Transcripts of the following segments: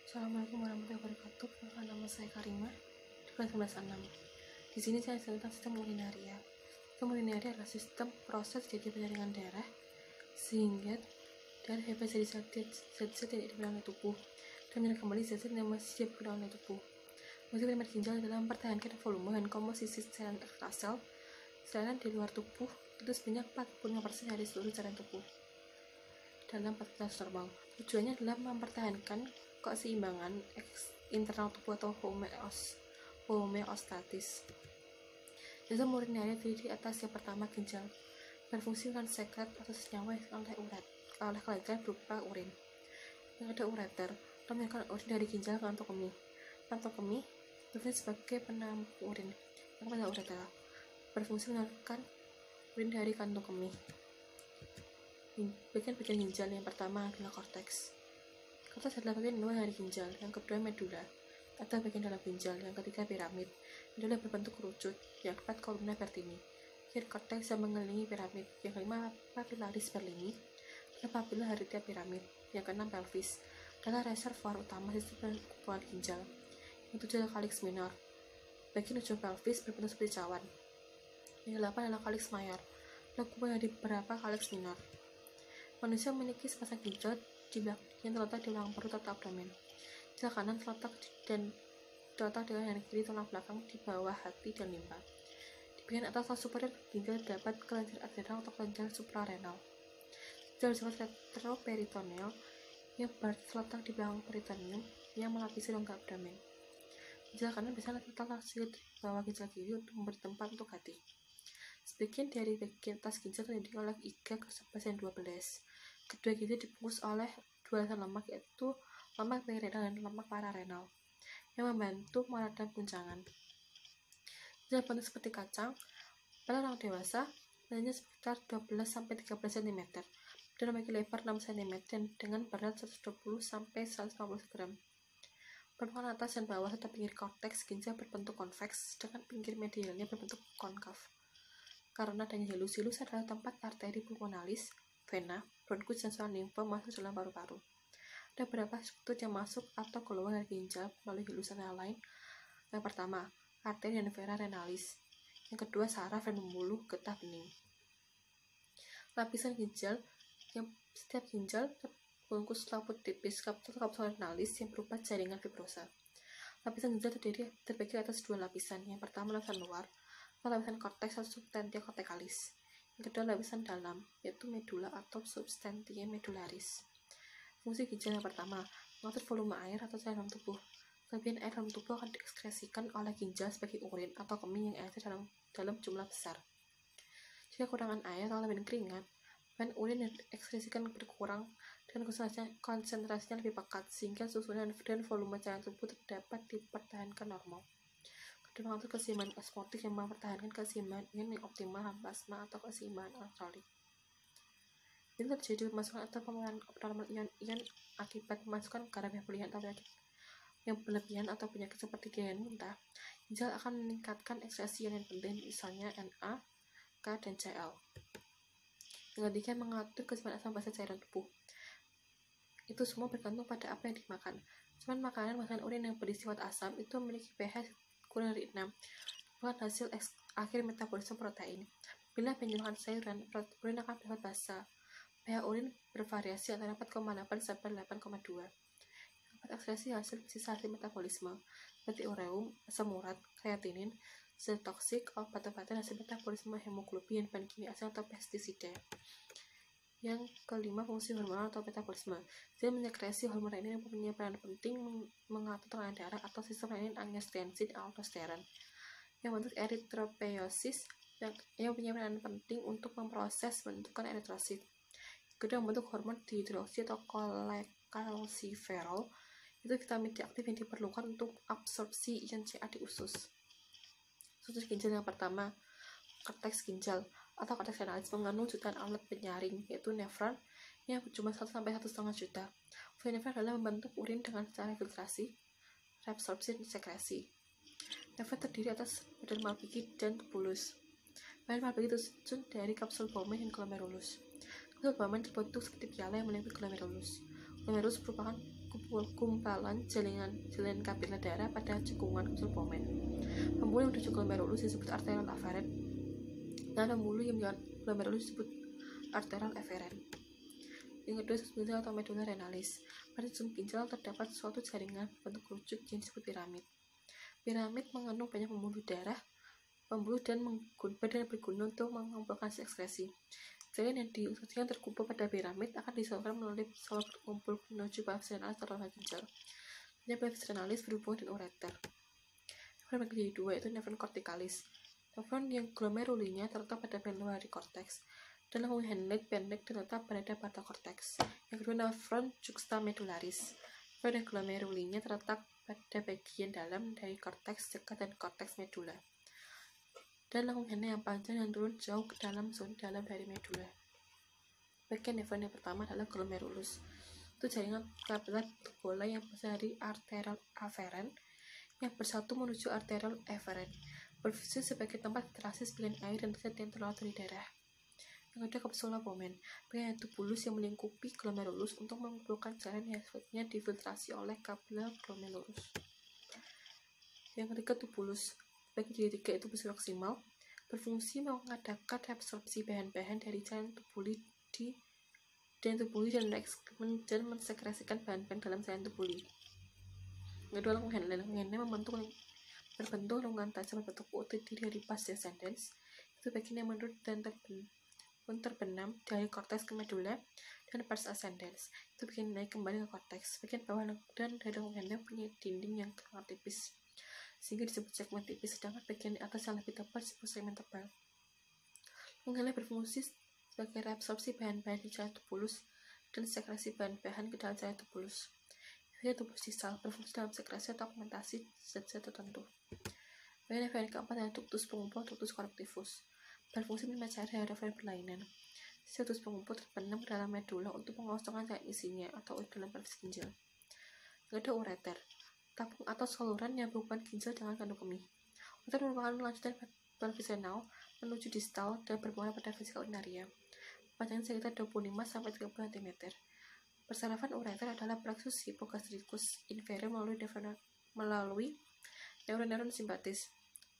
Assalamualaikum warahmatullahi wabarakatuh. Nama saya Karima di kelas 19A6. Di sini saya tentang sistem urinaria. Sistem urinaria adalah sistem proses jadi penyaringan darah sehingga darah bebas dari zat-zat tidak diperlukan oleh tubuh dan menyerap kembali zat-zat yang masih diperlukan oleh tubuh. Fungsi primer ginjal adalah mempertahankan volume dan komposisi cairan ekstrasel cairan di luar tubuh itu sebanyak 45% dari seluruh cairan tubuh dalam batas normal. Tujuannya adalah mempertahankan keseimbangan internal tubuh atau homeostatis. Sistem urinaria terdiri atas yang pertama ginjal, berfungsi dengan sekret atau senyawa oleh kelenjar berupa urin. Yang kedua ureter, mengeluarkan urin dari ginjal ke kantong kemih. Kantong kemih berfungsi sebagai penampung urin. Yang ketiga ureter, berfungsi mengeluarkan urin dari kantong kemih. Bagian-bagian ginjal yang pertama adalah korteks. Korteks adalah bagian luar dari ginjal. Yang kedua medula atau bagian dalam ginjal. Yang ketiga piramid. Medula berbentuk kerucut. Yang keempat kolumna vertini. Bagian korteks yang mengelilingi piramid. Yang kelima papillaris berlini adalah papilla haritia piramid. Yang keenam pelvis adalah reservoir utama sistem kumpulan ginjal. Yang tujuh adalah calyx minor. Bagian ujung pelvis berbentuk seperti cawan. Yang delapan adalah calyx major. Adalah kumpulan dari beberapa calyx minor. Manusia memiliki sepasang ginjal yang terletak di belakang perut atau abdomen. Ginjal kanan terletak dengan yang kiri tulang belakang di bawah hati dan limpa. Di bagian atas atau superior ginjal terdapat kelenjar adrenal atau kelenjar suprarenal. Ginjal bersifat retroperitoneal yang terletak di belakang peritoneum yang melapisi rongga abdomen. Ginjal kanan biasanya terletak di bawah ginjal kiri untuk memberi tempat untuk hati. Sebagian dari bagian atas ginjal terdiri oleh iga bagian 12. Kedua ginjal dibungkus oleh dua lapisan lemak, yaitu lemak perirenal dan lemak pararenal, yang membantu meredam guncangan. Ginjal bentuk seperti kacang. Pada orang dewasa, panjangnya sekitar 12-13 cm dan memiliki lebar 6 cm dan dengan berat 120-150 gram. Permukaan atas dan bawah serta pinggir korteks ginjal berbentuk konveks, sedangkan pinggir medialnya berbentuk konkav. Karena adanya hilus adalah tempat arteri pulmonalis, vena, bronkus, dan saluran limfa masuk dalam paru-paru. Ada beberapa struktur yang masuk atau keluar dari ginjal melalui hilus antara lain. Yang pertama, arteri dan vena renalis. Yang kedua, saraf dan pembuluh getah bening. Lapisan ginjal yang setiap ginjal terbungkus selaput tipis kapsul renalis yang berupa jaringan fibrosa. Lapisan ginjal terbagi atas dua lapisan. Yang pertama lapisan luar, atau lapisan korteks atau substantia corticalis. Yang kedua lapisan dalam, yaitu medula atau substantia medullaris. Fungsi ginjal yang pertama, mengatur volume air atau cairan dalam tubuh. Kelebihan air dalam tubuh akan diekskresikan oleh ginjal sebagai urin atau kemih yang airnya dalam jumlah besar. Jika kekurangan air atau kelebihan keringat, bahan urin yang diekskresikan berkurang dan konsentrasinya lebih pekat, sehingga susunan dan volume cairan tubuh dapat dipertahankan normal. Kedua, mengatur keseimbangan osmotik yang mempertahankan keseimbangan ion yang optimal dalam plasma atau keseimbangan elektrolit. Bila terjadi pemasukan atau pemenuhan abnormal ion-ion akibat pemasukan garam yang berlebihan atau penyakit seperti diare dan muntah, ginjal akan meningkatkan ekskresi ion yang penting, misalnya Na, K, dan Cl. Yang ketiga, mengatur keseimbangan asam basa cairan tubuh. Itu semua bergantung pada apa yang dimakan. Makanan urin yang bersifat asam itu memiliki pH kurang dari 6, merupakan hasil akhir metabolisme protein. Bila makan sayuran, urin akan bersifat basa. pH urin bervariasi antara 4,8 sampai 8,2. Dapat ekskresi sisa hasil metabolisme seperti ureum, asam urat, kreatinin, zat toksik, obat-obatan, hasil metabolisme hemoglobin, bahan kimia asing atau pestisida. Yang kelima, fungsi hormonal atau metabolisme. Dia menyekresi hormon renin yang mempunyai peran penting mengatur tekanan darah atau sistem renin, angiotensin, aldosteron. Yang bentuk eritropoiesis yang mempunyai peran penting untuk memproses pembentukan eritrosit. Kedua, membentuk hormon dihidroksi atau kalsiferol, itu vitamin D aktif yang diperlukan untuk absorpsi ion Ca di usus. Struktur ginjal yang pertama, korteks ginjal atau korteks renalis mengandung jutaan alat penyaring, yaitu nefron yang berjumlah 1-1,5 juta. Fungsi nefron adalah membentuk urin dengan cara filtrasi, reabsorpsi, dan sekresi. Nefron terdiri atas badan Malpighi dan tubulus. Badan Malpighi tersusun dari kapsul Bowman dan glomerulus. Kapsul Bowman terbentuk seperti piala yang meliputi glomerulus. Glomerulus merupakan gumpalan jaringan kapiler darah pada cekungan kecil pomen. Pembuluh yang menuju glomerulus disebut arterial afferent, dan pembuluh yang menjalan glomerulus disebut arterial efferent. Yang kedua, sistem ginjal atau medulla renalis. Pada sistem ginjal terdapat suatu jaringan berbentuk kerucut yang disebut piramid. Piramid mengandung banyak pembuluh dan berguna untuk mengumpulkan sekresi. Jaringan yang terkumpul pada piramid akan disalurkan melalui salur berkumpul menuju pelvis renalis atau rongga ginjal. Pelvis renalis berhubungan dengan ureter. Nefron menjadi dua, yaitu nefron corticalis. Nefron yang glomerulinya terletak pada medullary cortex, dan lengkung Henle pendek terletak pada basal cortex. Yang kedua, nefron juxtamedullaris. Nefron yang glomerulinya terletak pada bagian dalam dari korteks dekat dan korteks medulla, dan lengkung Henle yang panjang yang turun jauh ke dalam zona dalam dari medulla. Bagian nefron yang pertama adalah glomerulus. Itu jaringan kapiler bentuk bola yang berasal dari arterial afferent yang bersatu menuju arterial efferent, berfungsi sebagai tempat filtrasi sebagian air dan zat yang terlalu dari darah. Yang kedua, kapsula pomen, bagian tubulus yang melingkupi glomerulus untuk mengumpulkan cairan yang selanjutnya difiltrasi oleh kapiler glomerulus. Yang ketiga, tubulus, bagi tiga itu tubulus proksimal, berfungsi mengadakan reabsorpsi bahan-bahan dari cairan tubuli dan mensekresikan bahan-bahan dalam cairan tubuli. Yang kedua, lengkung Henle. Lengkung Henle berbentuk lengkungan tajam berbentuk U terdiri dari pars descendens, itu bagian yang menurut dan terbenam dari korteks ke medulla, dan pars ascendens, itu bagian naik kembali ke korteks. Bagian bawah dan dari lengkung Henle punya dinding yang sangat tipis, sehingga disebut segmen tipis, sedangkan bagian di atas yang lebih tebal disebut segmen tebal. Lengkung Henle berfungsi sebagai reabsorpsi bahan-bahan di cairan tubulus dan sekresi bahan-bahan ke dalam cairan tubulus. Bagian tubulus distal berfungsi dalam sekresi atau augmentasi zat-zat tertentu. Bagian eferen keempat adalah ductus pengumpul, ductus correctivus, berfungsi menerima cairan dari eferen berlainan. Ductus pengumpul terbenam ke dalam medulla untuk mengosongkan cairan isinya atau dalam pelvis ginjal. Yang kedua, ureter, tabung atau saluran yang berhubungan ginjal dengan kandung kemih. Ureter merupakan lanjutan pelvis renal menuju distal dan bermuara pada vesika urinaria. Panjangnya sekitar 25-30 cm. Persarafan ureter adalah plexus hypogastricus inferior melalui neuron simpatis.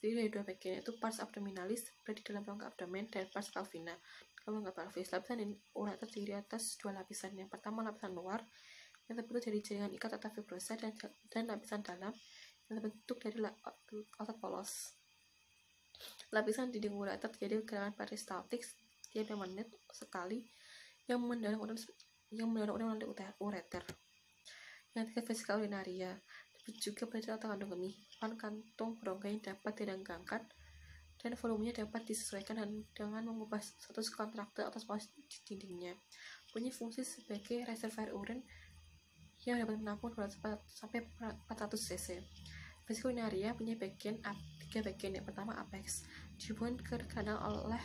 Jadi dari dua bagian, yaitu pars abdominalis berada di dalam rongga abdomen dan pars pelvina dalam rongga pelvis. Lapisan ureter terdiri atas dua lapisan. Yang pertama, lapisan luar yang terbentuk dari jaringan ikat atau fibrosa, dan lapisan dalam yang terbentuk dari otot polos. Lapisan dinding ureter terjadi gerakan peristaltik setiap 5 menit sekali yang mendorong urin melalui ureter. Yang ketiga, vesika urinaria, juga berada atau kandung kemih. Kantung rongga yang dapat direnggangkan dan volumenya dapat disesuaikan dengan mengubah status kontraktil atau spastik di dindingnya. Punya fungsi sebagai reservoir urin yang dapat menampung 200 sampai 400 cc. Vesika urinaria punya tiga bagian. Yang pertama, apex, dihubungkan ke kanal oleh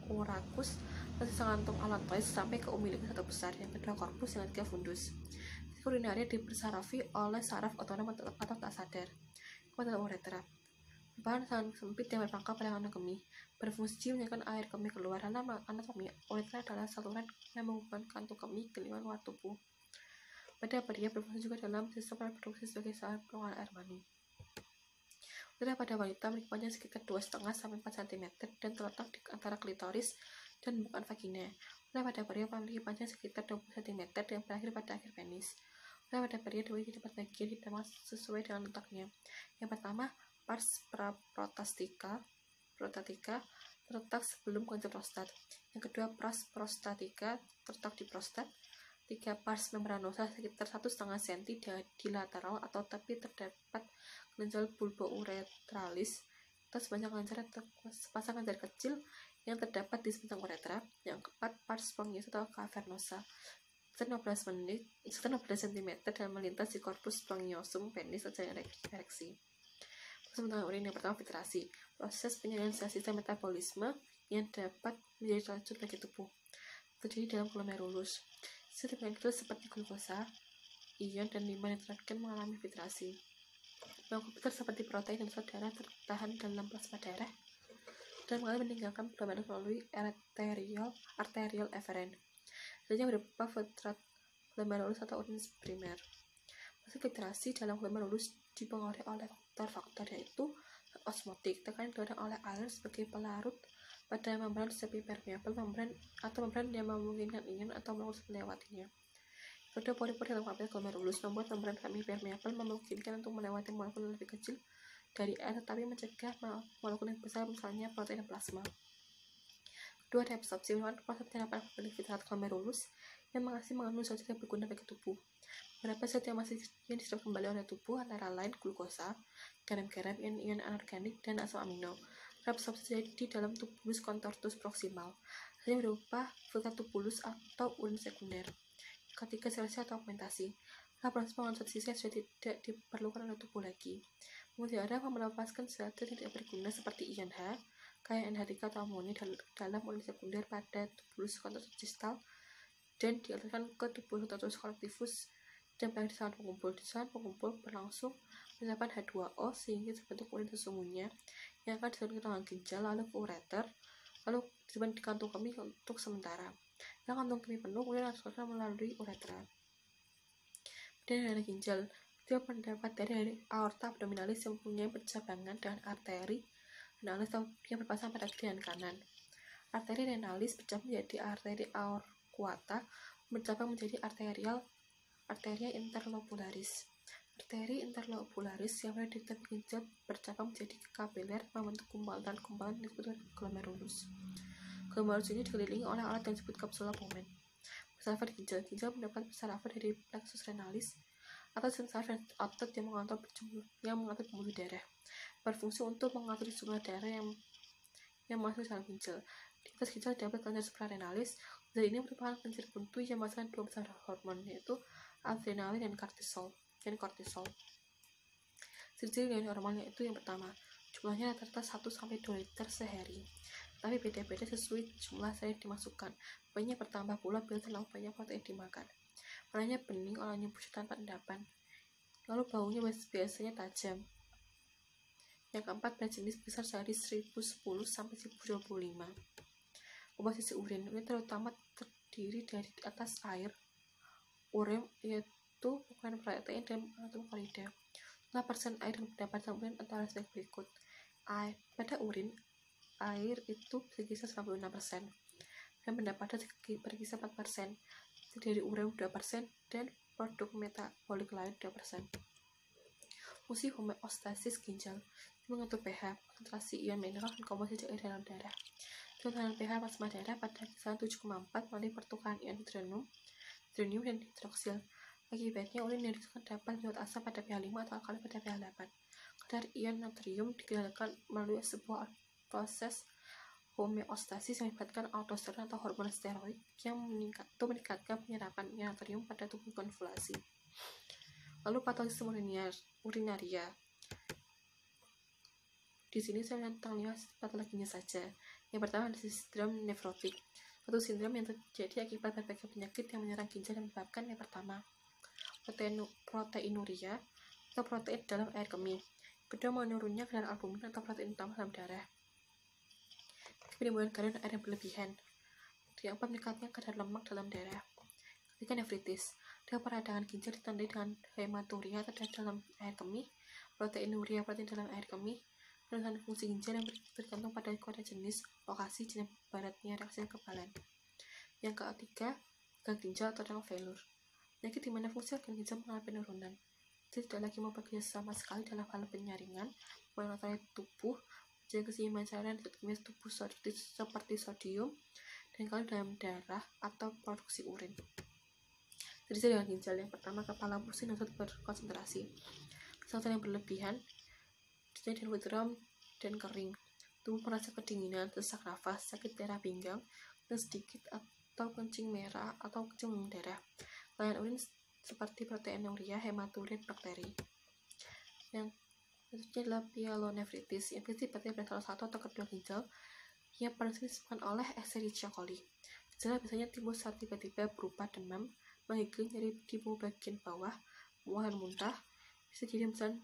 urachus dan sisa kantung allantois sampai ke umbilikus atau besar. Yang kedua, corpus. Yang ketiga, fundus. Vesika urinaria dipersarafi oleh saraf otonom atau tak sadar. Kemudian, uretra merupakan saluran sempit yang berpangkal pada kandung kemih, berfungsi menyalurkan air kemih keluar. Dalam anatomi, uretra adalah saluran yang menghubungkan kantung kemih ke luar tubuh. Pada pria, berfungsi juga dalam sistem reproduksi sebagai saluran pengeluaran air mani. Uretra pada wanita memiliki panjang sekitar 2,5-4 cm dan terletak di antara klitoris dan bukan vagina. Uretra pada pria memiliki panjang sekitar 20 cm dan berakhir pada akhir penis. Uretra pada pria dibagi di 4 bagian ditambah sesuai dengan letaknya. Yang pertama, pars prostatica terletak sebelum kelenjar prostat. Yang kedua, pars prostatica terletak di prostat. 3, pars membranosa sekitar 1,5 cm di lateral atau tapi terdapat kelenjar bulbouretralis atau sepasang kelenjar kecil yang terdapat di sepanjang uretra. Yang keempat, pars spongiosum atau cavernosa sekitar 15 cm dan melintas di korpus spongiosum penis atau jaringan ereksi. Proses pembentukan urin. Yang pertama, filtrasi, proses penyalinan sistem metabolisme yang dapat menjadi racun bagi tubuh, terjadi dalam glomerulus. Sistem itu seperti glukosa, ion, dan limbah nitrogen mengalami filtrasi. Komputer seperti protein dan zat darah tertahan dalam plasma darah dan mengalami meninggalkan glomerulus melalui arterial efferent. Selanjutnya berupa filtrat glomerulus atau urin primer. Proses filtrasi dalam glomerulus dipengaruhi oleh faktor-faktor yaitu osmotik, tekanan didorong oleh air sebagai pelarut pada membran semi permeabel membran atau membran yang memungkinkan ion atau molekul melewatinya. Kedua, pori-pori dalam kapasitas glomerulus membuat membran semi permeabel memungkinkan untuk melewati molekul yang lebih kecil dari air tetapi mencegah molekul yang besar, misalnya protein dan plasma. Kedua, reabsorpsi merupakan proses penyerapan filtrat glomerulus yang mengandung zat yang berguna bagi tubuh. Beberapa zat yang diserap kembali oleh tubuh antara lain glukosa, garam-garam, ion-ion anorganik, dan asam amino. Reabsorpsi terjadi di dalam tubulus contortus proximal, hasilnya berupa filtrat tubulus atau urin sekunder. Ketiga, sekresi atau augmentasi. Proses pengolahan zat sisa sudah tidak diperlukan oleh tubuh lagi. Pembuluh darah melepaskan zat yang tidak berguna seperti ion H, kaya NH3 atau amonia dalam urin sekunder pada tubulus contortus distal dan dialirkan ke tubulus contortus collectivus dan berakhir di saluran pengumpul. Di saluran pengumpul berlangsung penyerapan H2O sehingga terbentuk urin sesungguhnya yang akan disalurkan ke rongga ginjal, lalu ke ureter, lalu disimpan di kantung kemih untuk sementara. Setelah kantung kemih penuh, urin disalurkan melalui uretra. Dan darah ginjal, dia pendapat dari aorta abdominalis yang mempunyai percabangan dengan arteri renalis yang berpasang pada kiri dan kanan. Arteri renalis bercabang menjadi arteri aorta, bercabang menjadi arteria interlobularis. Arteri interlobularis yang berada di tepi ginjal bercabang menjadi kapiler membentuk gumpalan yang disebut glomerulus. Glomerulus ini dikelilingi oleh alat yang disebut kapsula Bowman. Saraf ginjal mendapat saraf dari plexus renalis atau saraf otot yang mengatur pembuluh darah. Berfungsi untuk mengatur jumlah darah yang masuk ke dalam ginjal. Di atas ginjal dapat kelenjar suprarenalis. Zat ini merupakan kelenjar buntu yang menghasilkan dua besar hormon, yaitu adrenalin dan kortisol. Ciri-ciri dari hormon yaitu yang pertama, jumlahnya rata-rata 1-2 liter sehari, tapi beda-beda sesuai jumlah sel yang dimasukkan. Banyak bertambah pula bila terlalu banyak protein dimakan. Warnanya bening, olehnya busuk tanpa endapan. Lalu baunya biasanya tajam. Yang keempat, pada jenis besar sehari 1010 sampai 1025. Komposisi urin terutama terdiri dari atas air, urin yaitu ukuran protein dan atom klorida. Nah, persen air yang terdapat dalam urin antara sebagai berikut. Pada urin, air itu berkisar 96%, dan pendapatan berkisar 4%, dari urin 2%, dan produk metabolik lain 2%. Fungsi homeostasis ginjal mengatur pH, konsentrasi ion mineral, dan komposisi air dalam darah. Tekanan pH plasma darah pada kisaran 7,4 melalui pertukaran ion hidronium dan hidroksil. Akibatnya, urin yang dihasilkan dapat menyerap asam pada pH 5 atau alkali pada pH 8. Kadar ion natrium dikendalikan melalui sebuah proses homeostasis yang melibatkan aldosteron atau hormon steroid yang meningkatkan penyerapan ion natrium pada tubuh konvulasi. Lalu patologi urinaria. Di sini saya tentang 5 patologinya saja. Yang pertama adalah sindrom nefrotik, suatu sindrom yang terjadi akibat berbagai penyakit yang menyerang ginjal dan menyebabkan yang pertama proteinuria atau protein dalam air kemih. Kedua, menurunnya kadar albumin atau protein utama dalam darah. Penimbunan garam dan air yang berlebihan. Yang keempat, meningkatnya kadar lemak dalam darah. Ketiga, nefritis. Dengan peradangan ginjal ditandai dengan hematuria atau dalam air kemih, proteinuria protein dalam air kemih, dan fungsi ginjal yang bergantung pada kode jenis, lokasi, dan baratnya reaksi kekebalan. Yang ketiga, gagal ginjal atau renal failure. Penyakit di mana fungsi organ ginjal mengalami penurunan. Dia tidak lagi bekerja sama sekali dalam hal penyaringan, mengatur tubuh, menjaga keseimbangan cairan dan kimia tubuh seperti sodium dan kalium dalam darah atau produksi urin. Jadi dengan ginjal yang pertama, kepala pusing dan sulit berkonsentrasi, kesehatan yang berlebihan, disebut withdrawal dan kering, tubuh merasa kedinginan, sesak nafas, sakit darah pinggang, dan sedikit atau kencing merah atau kencing darah, kelainan urin seperti proteinuria, hematuria, dan bakteri. Yang selanjutnya adalah pyelonefritis, infeksi bakteri pada salah satu atau kedua ginjal yang paling sering disebabkan oleh Escherichia coli. Gejala biasanya timbul saat tiba-tiba berupa demam, menggigil, nyeri di bagian bawah, mual dan muntah. Bisa jadi misalnya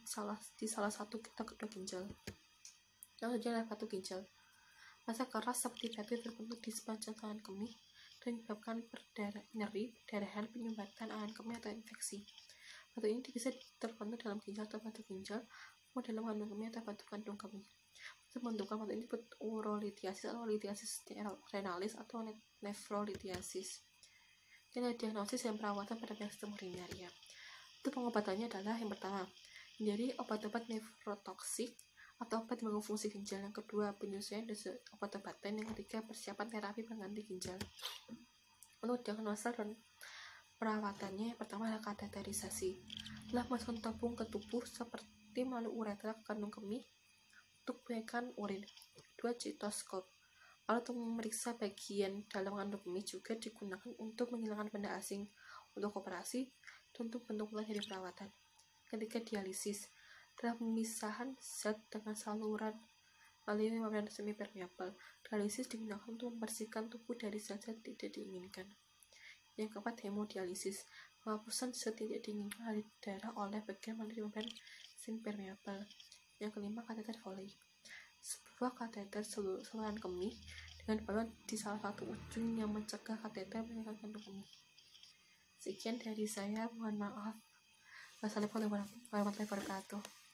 di salah satu atau kedua ginjal. Yang selanjutnya adalah batu ginjal. Massa keras seperti batu terbentuk di sepanjang tangan kemih dan menyebabkan nyeri, perdarahan, penyumbatan air kemih atau infeksi. Batu ini bisa terbentuk dalam ginjal atau batu ginjal, mau dalam kandung kemih atau batu kandung kemih. Pembentukan batu ini disebut urolithiasis atau lithiasis renalis atau nefrolithiasis. Dan diagnosis dan perawatan pada sistem uriner ya. Itu pengobatannya adalah yang pertama, hindari obat-obat nefrotoksik atau obat mengganggu fungsi ginjal. Yang kedua, penyesuaian dosis obat-obatan. Yang ketiga, persiapan terapi pengganti ginjal. Untuk diagnosa dan perawatannya, yang pertama adalah kateterisasi. Telah masukkan tabung ke tubuh seperti melalui uretra ke kandung kemih untuk mengeluarkan urin. Kedua, citoskop. Alat untuk memeriksa bagian dalam kandung kemih juga digunakan untuk menghilangkan benda asing, untuk operasi, dan untuk bentuk mulai dari perawatan. Ketiga, dialisis. Telah pemisahan zat dengan saluran melalui membran semi-permeable. Dialisis digunakan untuk membersihkan tubuh dari zat-zat tidak diinginkan. Yang keempat, hemodialisis. Penghapusan zat tidak diinginkan dari darah oleh bagian melalui membran semi-permeable. Yang kelima, kateter Foley. Sebuah kateter saluran kemih dengan balon di salah satu ujung yang mencegah kateter meninggalkan kandung kemih. Sekian dari saya, mohon maaf. Wassalamualaikum warahmatullahi wabarakatuh.